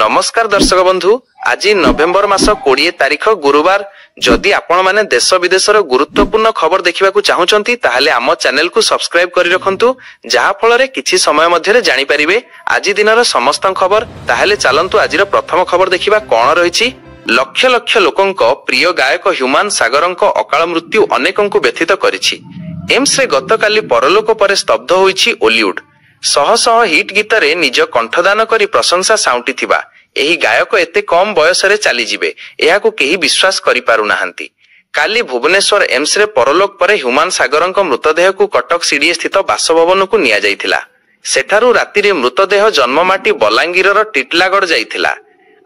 नमस्कार दर्शक बंधु, आज नवेम्बर मास 20 तारिख गुरुवार। जदि आपण माने देश विदेशर गुरुत्वपूर्ण खबर देखिबाकू चाहुचंती ताहाले आम चैनल को सब्सक्राइब करि रखंतु, जहा फଳରେ किछि समय मध्यरे जानि परिबे आज दिनर समस्त खबर। ताहाले चलंतु आजिर प्रथम खबर देखिबा कोन रहिछि। लक्ष लक्ष लोकंक प्रिय गायक ह्यूमान सागरंक अकाल मृत्यु अनेकंकु व्यथित करिछि। एम्स रे गतकाली परलोक परे स्तब्ध होइछि ओलीवुड। शह शह हिट गीतरे निज कंठदान करी प्रशंसा साउंटिथिबा एही गायक एते कम बयसरे चली जिबे एहाकु केही विश्वास करि पारु नाहंती। काली भुवनेश्वर एम्स रे परलोक परे ह्यूमान सागरंक मृतदेह को कटक सीडी स्थित बासभवन को निया जाइथिला। सेठारु राति रे मृतदेह जन्ममाटी बलांगीरर टिटलागढ़ जाइथिला।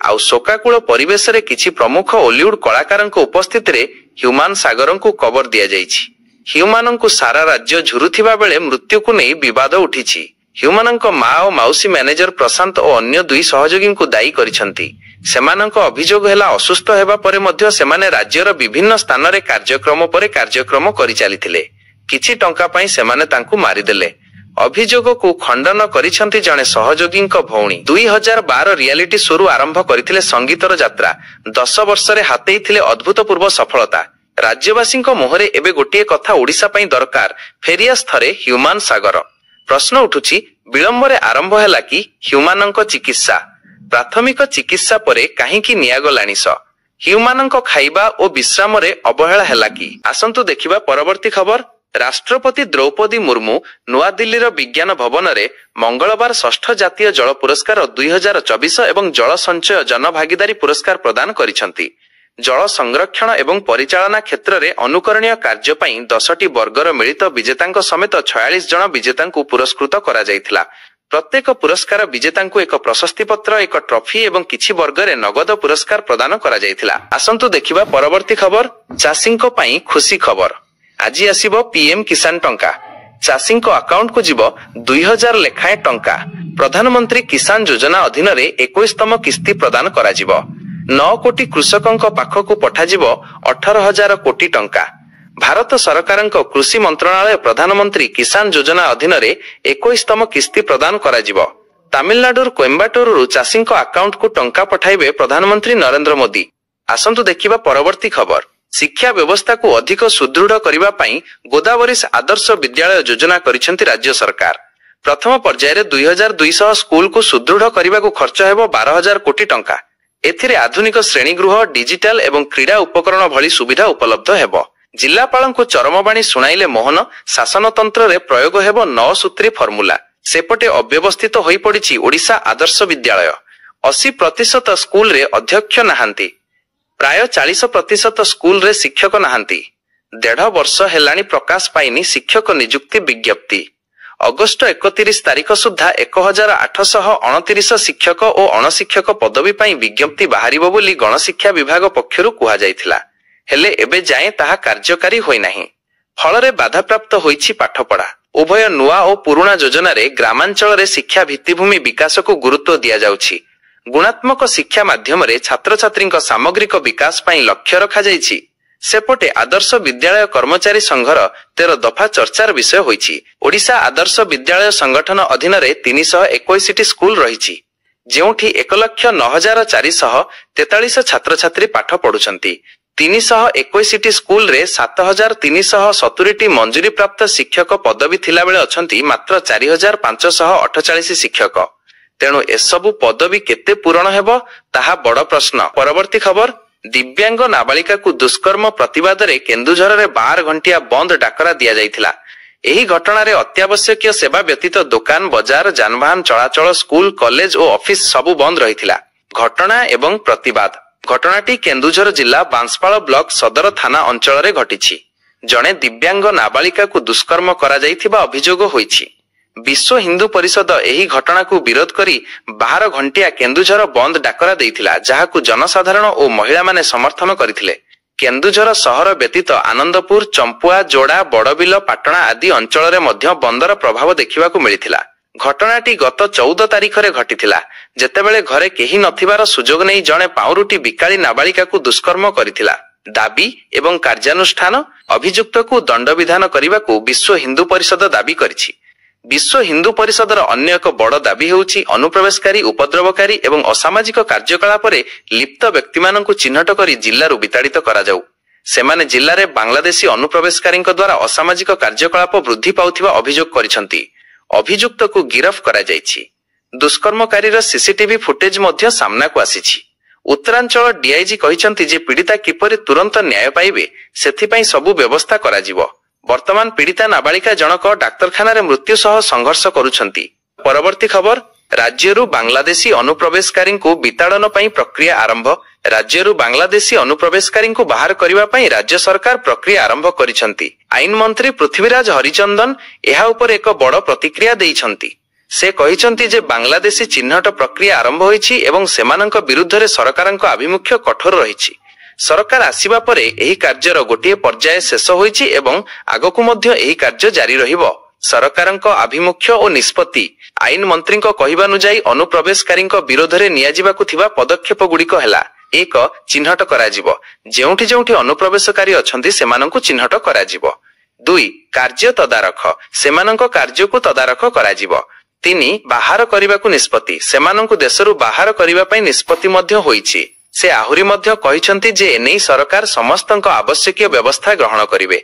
आउ शोकाकुल परिवेश रे किछि प्रमुख ओलीवुड कलाकारंक उपस्थिति रे ह्यूमान सागरंकु कबर दिया जाइछि। ह्यूमानंकु सारा राज्य झुरुथिबा बेले मृत्यु को नै विवाद उठिछि। ह्यूमानंक मां और माउसी मैनेजर प्रशांत और अन्य दुई सहयोगी को दायी करिसंती। सेमानंक अभियोग हेला असुस्थ हेबा परे मध्य सेमाने राज्यर विभिन्न स्थान रे कार्यक्रम परे कार्यक्रम करि चालिथिले। किछि टंका पई सेमाने तांकु मारिदेले। अभियोग को खंडन करिसंती जणे सहयोगींक भौणी। 2012 रियलिटी शो आरंभ करिथिले संगीतर यात्रा। 10 वर्ष रे हातेइथिले अद्भुतपूर्व सफलता। राज्यवासींक मुहरे एबे गोटिए कथा ओडिसा पई दरकार, फेरियास थरे ह्यूमान सागर। प्रश्न उठुछि, विलंबरे आरंभ हैला कि ह्यूमानंक चिकित्सा? प्राथमिक चिकित्सा परे काहींकी नियागलानिस? ह्यूमानंक खाइबा और विश्राम रे अवहेला हैला कि? आसंतु देखिबा परवर्ती खबर। राष्ट्रपति द्रौपदी मुर्मू नुआ दिल्लीर विज्ञान भवन रे मंगलवार षष्ठ जातीय जल पुरस्कार 2024 एवं जल संचय जन भागीदारी पुरस्कार प्रदान करिसंती। जल संरक्षण एवं परिचालना क्षेत्र में अनुकरणीय कार्य पई 10टी वर्गर मिलित विजेतांक समेत 46 जन विजेतांकु पुरस्कृत करा जायथिला। प्रत्येक पुरस्कार विजेतांकु एक प्रशस्ति पत्र, एक ट्रॉफी एवं किछि वर्गरे नगद पुरस्कार प्रदान करा जायथिला। आसंतु देखिबा परवर्ती खबर। चाषींक पई खुशी खबर। आज आसीबो पीएम किसान टंका। चाषींक अकाउंट को जीवो 2000 लेखाए टंका। प्रधानमंत्री किसान योजना अधीन रे 21तम किस्ती प्रदान करा जीवो। 9 कोटी कृषकंक पाखकु पठाजिबो 18,000 कोटी टंका। भारत सरकारंक कृषि मंत्रणालय प्रधानमंत्री किसान योजना अधीन रे 21तम किस्ती प्रदान कराजिबो। तमिलनाडुर कोयम्बाटूरु चाषींक अकाउंट को टंका पठाइबे प्रधानमंत्री नरेंद्र मोदी। आसंतु देखिबा परवर्ती खबर। शिक्षा व्यवस्था को अधिक सुदृढ़ करिबा पई गोदावरीस आदर्श विद्यालय योजना करिसेंती राज्य सरकार। प्रथम पर्याय रे 2200 स्कूल को सुदृढ़ करिबा को खर्च हेबो 12,000 कोटी टंका। एथिरे आधुनिक श्रेणीगृह, डिजिटल एवं क्रीड़ा उपकरण भली सुविधा उपलब्ध हेबो। जिलापालंकु चरमबाणी सुनाइले मोहन। शासन तंत्र रे प्रयोग हेबो 9 सूत्री फर्मुला। सेपटे अव्यवस्थित होई पड़िछि ओडिशा आदर्श विद्यालय। 80% स्कूल रे अध्यक्ष नाहांती। प्राय 40% स्कूल रे शिक्षक नाहांती। 1.5 वर्ष हेलाणी प्रकाश पाइनी शिक्षक नियुक्ति विज्ञप्ति। अगस्ट 31 तारिख सुधा 1829 शिक्षक और अणशिक्षक पदवी पाई विज्ञप्ति बाहरिबो बोली गणशिक्षा विभाग पक्षरु कुहा जायथिला। हेले एबे जाए ताहा कार्यकारी होई नाही। फलरे बाधा प्राप्त होईछि पाठपढ़ा। उभय नुआ और पुराना योजना रे ग्रामांचल रे शिक्षा भित्तिभूमि विकास को गुरुत्व दिया जाउछि। गुणात्मक शिक्षा माध्यम रे छात्र छात्रीक सामग्रिक विकास पाई लक्ष्य रखा जाइछि। सेपटे आदर्श विद्यालय कर्मचारी संघर 13 दफा चर्चार विषय होईछि। ओडिशा आदर्श विद्यालय संगठन अधीन रे 321 स्कूल रहिछि, जेउठी 1,09,443 छात्र छात्री पाठ पढुछंती। 321 स्कूल रे 7,370 मंजूरी प्राप्त शिक्षक पदवी थिला बेले अछंती मात्र 4,548 शिक्षक। तेणु एसबु पदवी केते पूरण हेबो ताहा बड़ प्रश्न। परवर्ती खबर। दिव्यांग नाबालिका को दुष्कर्म प्रतिवाद रे केन्दुझर रे 12 घंटिया बंद डाकरा दिया जाइथिला। एही घटना रे अत्यावश्यक सेवा व्यतीत दुकान, बाजार, जानवाहन चलाचल, स्कूल, कॉलेज और ऑफिस सबु बंद रहिथिला। घटना एवं प्रतिवाद। घटनाटी केन्दुझर जिला बांसपाल ब्लॉक सदर थाना अंचल रे घटिछि। जणे दिव्यांग नाबालिका को दुष्कर्म करा जाइथिबा अभियोग होईछि। विश्व हिंदू परिषद एही घटना को विरोध करी 12 घंटिया केन्दुझर बंद डाकरा देइथिला, जहाकु जनसाधारण और महिला माने समर्थन करिथिले। केन्दुझर सहर व्यतीत आनंदपुर, चंपुआ, जोड़ा, बड़बिल, पाटणा आदि अंचल रे मध्य बंदर प्रभाव देखिबाकु मिलिथिला। घटनाटी गत 14 तारिख रे घटिथिला, जेतेबेले घरे केही नथिबार सुजोग नै जणे पाउरुटी बिकाली नाबालिका को दुष्कर्म करिथिला। दाबी एवं कार्यानुष्ठान। अभियुक्त को दंड विधान करिबाकु विश्व हिंदू परिषद दाबी करिछि। विश्व हिंदू परिषदर अन्य एक बड़ दाबी हेउछि अनुप्रवेशकारी उपद्रवकारी एवं असामाजिक कार्यकलापरे लिप्त व्यक्तिमानंकु चिन्हट करी जिल्लारु विताड़ित करा जाऊ। सेमाने जिल्लारे बांग्लादेशी अनुप्रवेशकारीଙ୍କ द्वारा असामाजिक कार्यकलाप वृद्धि पाउथिबा अभियोग करिसंती। अभियुक्तକୁ गिरफ करा जायछि। दुष्कर्मकारीर सीसीटीवी फुटेज मध्य सामनाकु आसीछि। उत्तरांचल डीआईजी कहिसंती जे पीड़िता किपरि तुरंत न्याय पाइबे सेथिपई सबु व्यवस्था करा जिवो। वर्तमान पीड़िता नाबालिका जनक डाक्तरखाना रे मृत्यु सह संघर्ष करुछंती। परवर्ती खबर राज्यरु बांग्लादेशी अनुप्रवेशकारीଙ୍କୁ विताड़न पई प्रक्रिया आरंभ। राज्यरु बांग्लादेशी अनुप्रवेशकारीଙ୍କୁ बाहर करिवा पई राज्य सरकार प्रक्रिया आरंभ करिसंती। आईन मंत्री पृथ्वीराज हरिचंदन एहा उपर एक बड़ प्रतिक्रिया देइछंती। से कहिसंती जे बांग्लादेशी चिन्हट प्रक्रिया आरंभ होईछि एवं सेमानंक विरुद्धरे सरकारंक आभिमुख्य कठोर रहिछि। सरकार आसीबा परे एही कार्यर गोटिए पर्याय शेष होईछि एवं आगकु मध्य एही कार्य जारी रहिबो। सरकारंक आभिमुख्य ओ निष्पत्ति आईन मंत्रींक कहिबानुଯାୟୀ अनुप्रवेशकारींक विरोधरे नियाजिबाकु थिबा पदक्षेप गुड़िक हेला। एक चिन्हट कराजिबो। जेउठी जेउठी अनुप्रवेशकारी अछंती सेमानंकु चिन्हट कराजिबो। 2 कार्य तदारख सेमानंक कार्यकु तदारख कराजिबो। 3 बाहर करिबाकु निष्पत्ति सेमानंकु देशरु बाहर करिबा पई निष्पत्ति मध्य होईछि। से आहुरी मध्य कहिसंती जे एनै सरकार समस्तंक आवश्यकीय व्यवस्था ग्रहण करिवे।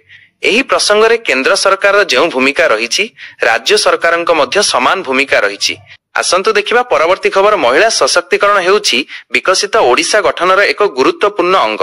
एही प्रसंगरे केंद्र सरकार जेउ भूमिका रहिछि राज्य सरकारंक मध्य समान भूमिका रहिछि। आसंतु देखिबा परवर्ती खबर महिला सशक्तिकरण हेउछि विकसित ओडिशा गठनर एक गुरुत्वपूर्ण अंग।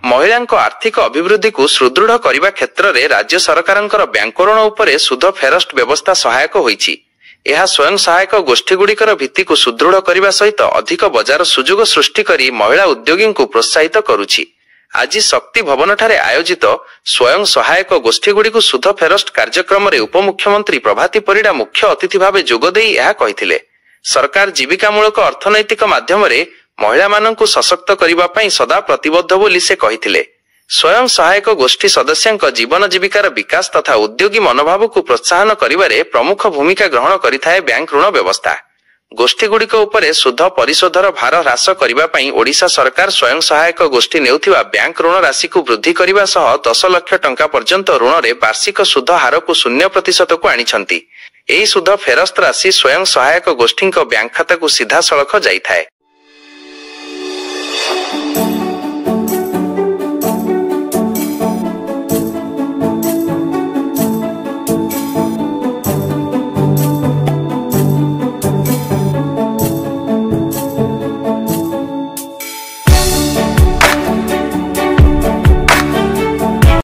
महिलांक आर्थिक अभिवृद्धि को सुदृढ़ करिबा क्षेत्र रे राज्य सरकारंकर बैंक ऋण उपरे सुध फेरस्ट व्यवस्था सहायक होईछि। यह स्वयं सहायक गोष्ठी गुड़िकर भित्ति को सुदृढ़ करने सहित अधिक बजार सुजोग सृष्टि करी महिला उद्योगी को प्रोत्साहित करुछि। आज शक्ति भवन ठारे आयोजित स्वयं सहायक गोष्ठी गुड़ी को सुध फेरस्ट कार्यक्रम रे उपमुख्यमंत्री प्रभाती परिडा मुख्य अतिथि भाव जोगदेई यह कहिथिले। सरकार जीविकामूलक अर्थनैतिक माध्यम रे महिला माननकु सशक्त करिबा पई सदा प्रतिबद्ध बोली से कहिथिले। स्वयं सहायक गोष्ठी सदस्यंक जीवन जीविकार विकास तथा उद्योगी मनोभाव को प्रोत्साहन करिबारे प्रमुख भूमिका ग्रहण करिथाए बैंक ऋण व्यवस्था। गोष्ठी गुड़िक उपरे सुध परिशोधर भार ह्रास करिबा पई ओडिशा सरकार स्वयं सहायक गोष्ठी नेउथिबा बैंक ऋण राशि को वृद्धि करिबा सह 10 लाख टंका पर्यंत ऋण रे वार्षिक सुध हार को 0% को आनिछंती। एही सुध फेरस्त राशि स्वयं सहायक गोष्ठींक बैंक खाता को सीधा सड़क जाइथाए।